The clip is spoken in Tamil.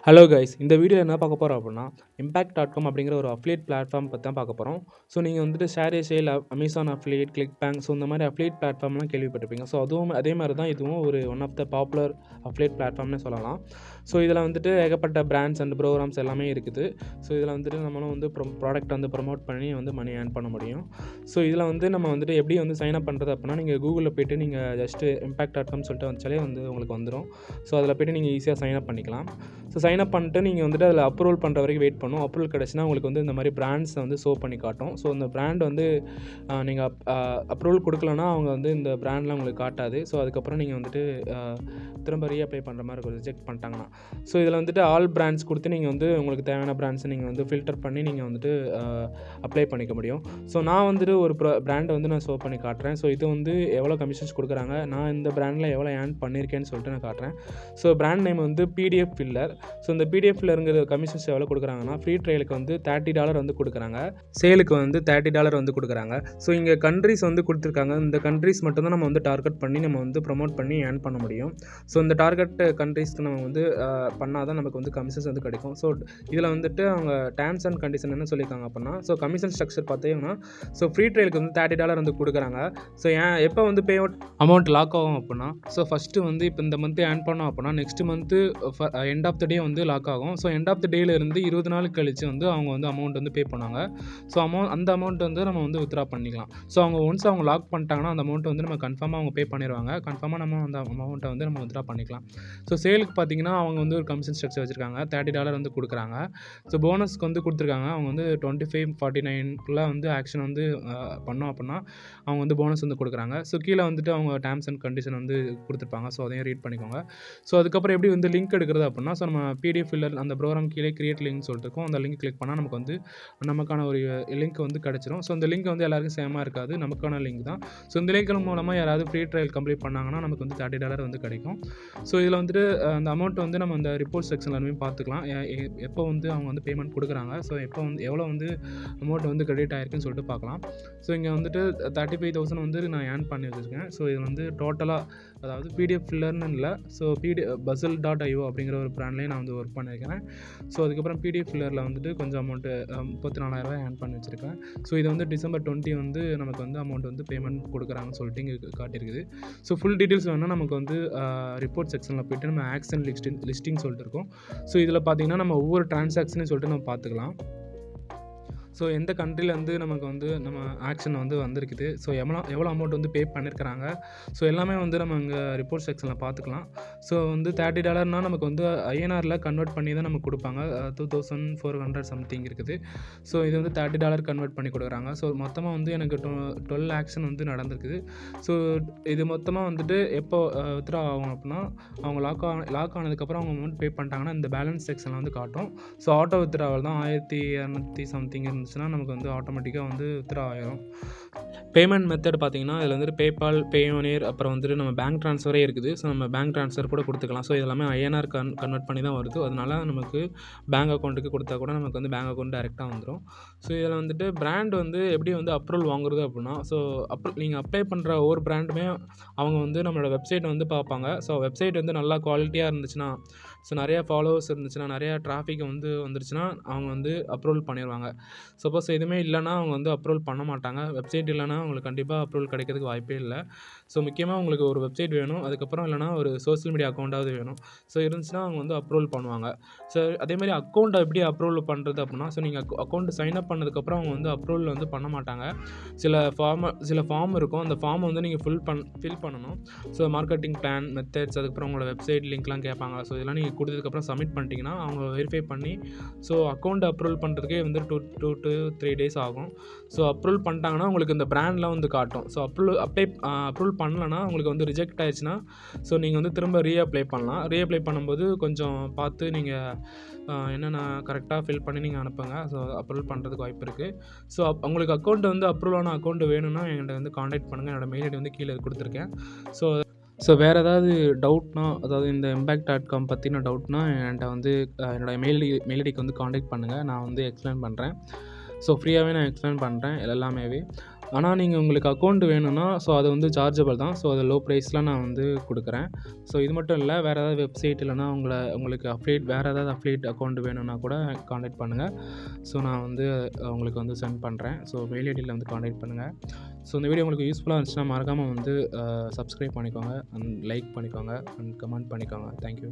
ஹலோ கைஸ், இந்த வீடியோவில் என்ன பார்க்க போகிறோம் அப்படின்னா impact.com அப்படிங்கிற ஒரு அஃபிலியேட் பிளாட்ஃபார்ம் பற்றி தான் பார்க்க போகிறோம். ஸோ நீங்கள் வந்துட்டு share a sale, Amazon affiliate, ClickBank, so இந்த மாதிரி அஃபிலியேட் பிளாட்ஃபார்ம்லாம் கேள்விப்பட்டிருப்பீங்க. ஸோ அதுவும் அதே மாதிரி தான் இதுவும் ஒரு one of the popular affiliate பிளாட்ஃபார்ம்னே சொல்லலாம். ஸோ இதில் வந்துட்டு ஏகப்பட்ட பிராண்ட்ஸ் அண்ட் ப்ரோக்ராம்ஸ் எல்லாமே இருக்குது. ஸோ இதில் வந்துட்டு நம்மளும் வந்து ப்ராடக்ட் வந்து ப்ரொமோட் பண்ணி வந்து மணி ஏர்ன் பண்ண முடியும். ஸோ இதில் வந்து நம்ம வந்துட்டு எப்படி வந்து சைன் அப் பண்ணுறது அப்படின்னா, நீங்கள் கூகுளில் போய்ட்டு நீங்கள் ஜஸ்ட்டு impact.com சொல்லிட்டு வச்சாலே வந்து உங்களுக்கு வந்துடும். ஸோ அதில் போய்ட்டு நீங்கள் ஈஸியாக சைன் அப் பண்ணிக்கலாம். ஸோ சைன் அப் பண்ணிட்டு நீங்கள் வந்துட்டு அதில் அப்ரூவல் பண்ணுற வரைக்கும் வெயிட் பண்ணும். அப்ரூவல் கிடச்சுன்னா உங்களுக்கு வந்து இந்த மாதிரி பிராண்ட்ஸை வந்து ஷோ பண்ணி காட்டும். ஸோ இந்த பிராண்ட் வந்து நீங்கள் அப்ரூவல் கொடுக்கலன்னா அவங்க வந்து இந்த பிராண்ட்லாம் உங்களுக்கு காட்டாது. ஸோ அதுக்கப்புறம் நீங்கள் வந்துட்டு திரும்ப ரீஅப்ளை பண்ணுற மாதிரி இருக்கும், ரிஜெக்ட் பண்ணிட்டாங்கன்னா. ஸோ இதில் வந்துட்டு ஆல் பிராண்ட்ஸ் கொடுத்து நீங்கள் வந்து உங்களுக்கு தேவையான பிராண்ட்ஸை நீங்கள் வந்து ஃபில்டர் பண்ணி நீங்கள் வந்துட்டு அப்ளை பண்ணிக்க முடியும். ஸோ நான் வந்துட்டு ஒரு பிராண்டை வந்து நான் ஷோ பண்ணி காட்டுறேன். ஸோ இது வந்து எவ்வளோ கமிஷன்ஸ் கொடுக்குறாங்க, நான் இந்த பிராண்டில் எவ்வளோ ஏர்ன் பண்ணியிருக்கேன்னு சொல்லிட்டு நான் காட்டுறேன். ஸோ பிராண்ட் நேம் வந்து பிடிஎஃப் ஃபில்லர். ஸோ இந்த பிடிஎஃப்ல இருக்கிற கமிஷன்ஸ் எவ்வளோ கொடுக்குறாங்கன்னா, ஃப்ரீ ட்ரையலுக்கு வந்து $30 வந்து கொடுக்குறாங்க, சேலுக்கு வந்து $30 வந்து கொடுக்குறாங்க. ஸோ இங்கே கண்ட்ரிஸ் வந்து கொடுத்துருக்காங்க. இந்த கண்ட்ரிஸ் மட்டும்தான் நம்ம வந்து டார்கெட் பண்ணி நம்ம வந்து ப்ரொமோட் பண்ணி ஏர்ன் பண்ண முடியும். ஸோ இந்த டார்கெட் கண்ட்ரிஸ்க்கு நம்ம வந்து பண்ணால் தான் நமக்கு வந்து கமிஷன்ஸ் வந்து கிடைக்கும். ஸோ இதில் வந்துட்டு அவங்க டேர்ம்ஸ் அண்ட் கண்டிஷன் என்ன சொல்லியிருக்காங்க அப்படின்னா, ஸோ கமிஷன் ஸ்ட்ரக்சர் பார்த்தீங்கன்னா, ஸோ ஃப்ரீ ட்ரையலுக்கு வந்து $30 வந்து கொடுக்குறாங்க. ஸோ எப்போ வந்து பே அவுட் அமௌண்ட் லாக் ஆகும் அப்படின்னா, ஸோ ஃபஸ்ட்டு வந்து இப்போ இந்த மந்த்து ஏர்ன் பண்ணோம் அப்படின்னா next month end of the day வந்து லாக் ஆகும். ஸோ எண்ட் ஆஃப் த டேலேருந்து 20 நாள் கழிச்சு வந்து அவங்க வந்து அமௌண்ட் வந்து பே பண்ணுவாங்க. ஸோ அந்த அமௌண்ட் வந்து நம்ம வந்து வித்ரா பண்ணிக்கலாம். ஸோ அவங்க ஒன்ஸ் அவங்க லாக் பண்ணிட்டாங்கன்னா அந்த அமௌண்ட் வந்து நம்ம கன்ஃபார்மாக அவங்க பே பண்ணிடுவாங்க. கன்ஃபார்மாக நம்ம அந்த அமௌண்ட்டை வந்து நம்ம வித்ரா பண்ணிக்கலாம். ஸோ சேலுக்கு பார்த்தீங்கன்னா அவங்க வந்து ஒரு கமிஷன் ஸ்ட்ரக்சர் வச்சுருக்காங்க. $30 வந்து கொடுக்குறாங்க. ஸோ போனஸ்க்கு வந்து கொடுத்துருக்காங்க. அவங்க வந்து 25-49க்குள்ள வந்து ஆக்ஷன் வந்து பண்ணோம் அப்படின்னா அவங்க வந்து போனஸ் வந்து கொடுக்குறாங்க. ஸோ கீழே வந்துட்டு அவங்க டேர்ம்ஸ் அண்ட் கண்டிஷன் வந்து கொடுத்துருப்பாங்க. ஸோ அதையும் ரீட் பண்ணிக்கோங்க. ஸோ அதுக்கப்புறம் எப்படி வந்து லிங்க் எடுக்கிறது அப்படின்னா, ஸோ நம்ம பிடிஎஃப் ஃபில்லர் அந்த ப்ரோக்ராம் கீழே கிரியேட் லிங்க் சொல்லிட்டு இருக்கும். அந்த லிங்க் கிளிக் பண்ணால் நமக்கு வந்து நமக்கான ஒரு லிங்க் வந்து கிடச்சிரும். ஸோ இந்த லிங்க் வந்து எல்லாருக்கும் சேமாக இருக்காது, நமக்கான லிங்க் தான். ஸோ இந்த லிங்க் மூலமாக யாராவது ஃப்ரீ ட்ரையல் கம்ப்ளீட் பண்ணாங்கன்னா நமக்கு வந்து $30 வந்து கிடைக்கும். ஸோ இதில் வந்துட்டு அந்த அமௌண்ட் வந்து நம்ம அந்த ரிப்போர்ட் செக்ஷன்ல பார்த்துக்கலாம். எப்போ வந்து அவங்க வந்து பேமெண்ட் கொடுக்குறாங்க, ஸோ எப்போ வந்து எவ்வளோ வந்து அமௌண்ட் வந்து கிரெடிட் ஆகிருக்குன்னு சொல்லிட்டு பார்க்கலாம். ஸோ இங்கே வந்துட்டு 35,000 வந்து நான் ஏர்ன் பண்ணி வச்சுருக்கேன். ஸோ இது வந்து டோட்டலாக, அதாவது பிடிஎஃப் ஃபில்லர்னு இல்லை, ஸோ Buzzle.io அப்படிங்கிற ஒரு பிராண்ட்லேயே நான் வந்து ஒர்க் பண்ணியிருக்கிறேன். ஸோ அதுக்கப்புறம் பிடிஎஃப் ஃபில்லரில் வந்துட்டு கொஞ்சம் அமௌண்ட்டு $34,000 ஏர்ன் பண்ணி வச்சுருக்கேன். ஸோ இது வந்து டிசம்பர் 20 வந்து நமக்கு வந்து அமௌண்ட் வந்து பேமெண்ட் கொடுக்குறாங்கன்னு சொல்லிட்டு இங்கே காட்டியிருக்குது. ஸோ ஃபுல் டீட்டெயில்ஸ் வேணும்னா நமக்கு வந்து ரிப்போர்ட் செக்ஷனில் போய்ட்டு நம்ம ஆக்ஷன் லிஸ்டிங் சொல்லிட்டு இருக்கும். ஸோ இதில் பார்த்தீங்கன்னா நம்ம ஒவ்வொரு டிரான்சாக்ஷனையும் சொல்லிட்டு நம்ம பார்த்துக்கலாம். ஸோ எந்த கண்ட்ரிலேருந்து நமக்கு வந்து நம்ம ஆக்ஷன் வந்து வந்திருக்குது, ஸோ எவ்வளோ அமௌண்ட் வந்து பே பண்ணியிருக்கிறாங்க, ஸோ எல்லாமே வந்து நம்ம இங்கே ரிப்போர்ட் செக்ஷனில் பார்த்துக்கலாம். ஸோ வந்து $30 நமக்கு வந்து ஐஎன்ஆரில் கன்வெர்ட் பண்ணி தான் நமக்கு கொடுப்பாங்க. 2400 சம்திங் இருக்குது. ஸோ இது வந்து $30 கன்வெர்ட் பண்ணி கொடுக்குறாங்க. ஸோ மொத்தமாக வந்து எனக்கு 12 ஆக்ஷன் வந்து நடந்திருக்குது. ஸோ இது மொத்தமாக வந்துட்டு எப்போ வித்ரா ஆகும் அப்படின்னா, அவங்க லாக் ஆனதுக்கப்புறம் அவங்க அமௌண்ட் பே பண்ணிட்டாங்கன்னா இந்த பேலன்ஸ் செக்ஷனில் வந்து காட்டும். ஸோ ஆட்டோ வித்ராவல் தான் 1200 சம்திங் இருந்துச்சுன்னா நமக்கு வந்து ஆட்டோமேட்டிக்காக வந்து வித்ரா ஆகிடும். பேமெண்ட் மெத்தட் பார்த்தீங்கன்னா இதில் வந்துட்டு பேபால், பேயோனியர், அப்புறம் வந்துட்டு நம்ம பேங்க் ட்ரான்ஸ்ஃபரே இருக்குது. ஸோ நம்ம பேங்க் ட்ரான்ஸ்ஃபர் கூட கொடுத்துக்கலாம். ஸோ இது எல்லாமே ஐஎன்ஆர் கன்வெர்ட் பண்ணி தான் வருது. அதனால நமக்கு பேங்க் அக்கௌண்ட்டுக்கு கொடுத்தா கூட நமக்கு வந்து பேங்க் அக்கௌண்ட் டேரெக்டாக வந்துடும். ஸோ இதில் வந்துட்டு பிராண்ட் வந்து எப்படி வந்து அப்ரூவல் வாங்குறது அப்படின்னா, ஸோ நீங்கள் அப்ளை பண்ணுற ஒவ்வொரு பிராண்டுமே அவங்க வந்து நம்மளோட வெப்சைட் வந்து பார்ப்பாங்க. ஸோ வெப்சைட் வந்து நல்லா குவாலிட்டியாக இருந்துச்சுன்னா, ஸோ நிறையா ஃபாலோவர்ஸ் இருந்துச்சுன்னா, நிறையா டிராஃபிக் வந்து வந்துருச்சுன்னா அவங்க வந்து அப்ரூவல் பண்ணிடுவாங்க. சப்போஸ் எதுவுமே இல்லைனா அவங்க வந்து அப்ரூவல் பண்ண மாட்டாங்க. வெப்சைட் இல்லைனா உங்களுக்கு கண்டிப்பாக அப்ரூவல் கிடைக்கிறதுக்கு வாய்ப்பே இல்லை. ஸோ முக்கியமாக உங்களுக்கு ஒரு வெப்சைட் வேணும், அதுக்கப்புறம் இல்லைனா ஒரு சோஷியல் மீடியா அக்கௌண்ட்டாவது வேணும். ஸோ இருந்துச்சுன்னா அவங்க வந்து அப்ரூவல் பண்ணுவாங்க. ஸோ அதேமாதிரி அக்கௌண்ட்டை எப்படி அப்ரூவல் பண்ணுறது அப்படின்னா, ஸோ நீங்கள் அக்கௌண்ட் சைன் அப் பண்ணதுக்கப்புறம் அவங்க வந்து அப்ரூவல் வந்து பண்ண மாட்டாங்க. சில ஃபார்ம் இருக்கும். அந்த ஃபார்மை வந்து நீங்கள் ஃபில் பண்ணணும். ஸோ மார்க்கெட்டிங் பிளான், மெத்தட்ஸ், அதுக்கப்புறம் உங்களோட வெப்சைட் லிங்க்லாம் கேட்பாங்க. ஸோ இதெல்லாம் நீங்கள் கொடுத்ததுக்கப்புறம் சப்மிட் பண்ணிட்டீங்கன்னா அவங்க வெரிஃபை பண்ணி ஸோ அக்கௌண்ட் அப்ரூவல் பண்ணுறதுக்கே வந்து 2 to 3 days ஆகும். ஸோ அப்ரூவல் பண்ணிட்டாங்கன்னா உங்களுக்கு இந்த பிராண்ட்லாம் வந்து காட்டும். ஸோ அப்ரூவல் பண்ணலன்னா உங்களுக்கு வந்து ரிஜெக்ட் ஆயிடுச்சுன்னா ஸோ நீங்கள் வந்து திரும்ப ரீஅப்ளை பண்ணலாம். ரீஅப்ளை பண்ணும்போது கொஞ்சம் பார்த்து நீங்கள் என்னென்ன கரெக்டாக ஃபில் பண்ணி நீங்கள் அனுப்புங்க. ஸோ அப்ரூவல் பண்ணுறதுக்கு வாய்ப்பு இருக்குது. ஸோ உங்களுக்கு அக்கௌண்ட் வந்து அப்ரூவலான அக்கௌண்ட் வேணும்னா என்கிட்ட வந்து காண்டாக்ட் பண்ணுங்கள். என்னோடய மெயில் ஐடி வந்து கீழே கொடுத்துருக்கேன். ஸோ வேறு ஏதாவது டவுட்னா, அதாவது இந்த impact.com பற்றின டவுட்னா என்கிட்ட வந்து என்னோடய மெயில் ஐடிக்கு வந்து காண்டாக்ட் பண்ணுங்கள். நான் வந்து எக்ஸ்பிளைன் பண்ணுறேன். ஸோ ஃப்ரீயாகவே நான் எக்ஸ்பிளைன் பண்ணுறேன் எல்லாமேவே. ஆனால் நீங்கள் உங்களுக்கு அக்கௌண்ட் வேணும்னா, ஸோ அது வந்து சார்ஜபிள் தான். ஸோ அது லோ ப்ரைஸில் நான் வந்து கொடுக்குறேன். ஸோ இது மட்டும் இல்லை, வேறு ஏதாவது வெப்சைட் இல்லைனா உங்களுக்கு வேறு ஏதாவது அஃபிலியேட் அக்கௌண்ட் வேணும்னா கூட கான்டாக்ட் பண்ணுங்கள். ஸோ நான் வந்து உங்களுக்கு வந்து சென்ட் பண்ணுறேன். ஸோ மெயில் ஐடியில் வந்து கான்டாக்ட் பண்ணுங்கள். ஸோ இந்த வீடியோ உங்களுக்கு யூஸ்ஃபுல்லாக இருந்துச்சுன்னா மறக்காமல் வந்து சப்ஸ்கிரைப் பண்ணிக்கோங்க, அண்ட் லைக் பண்ணிக்கோங்க, அண்ட் கமெண்ட் பண்ணிக்கோங்க. தேங்க்யூ.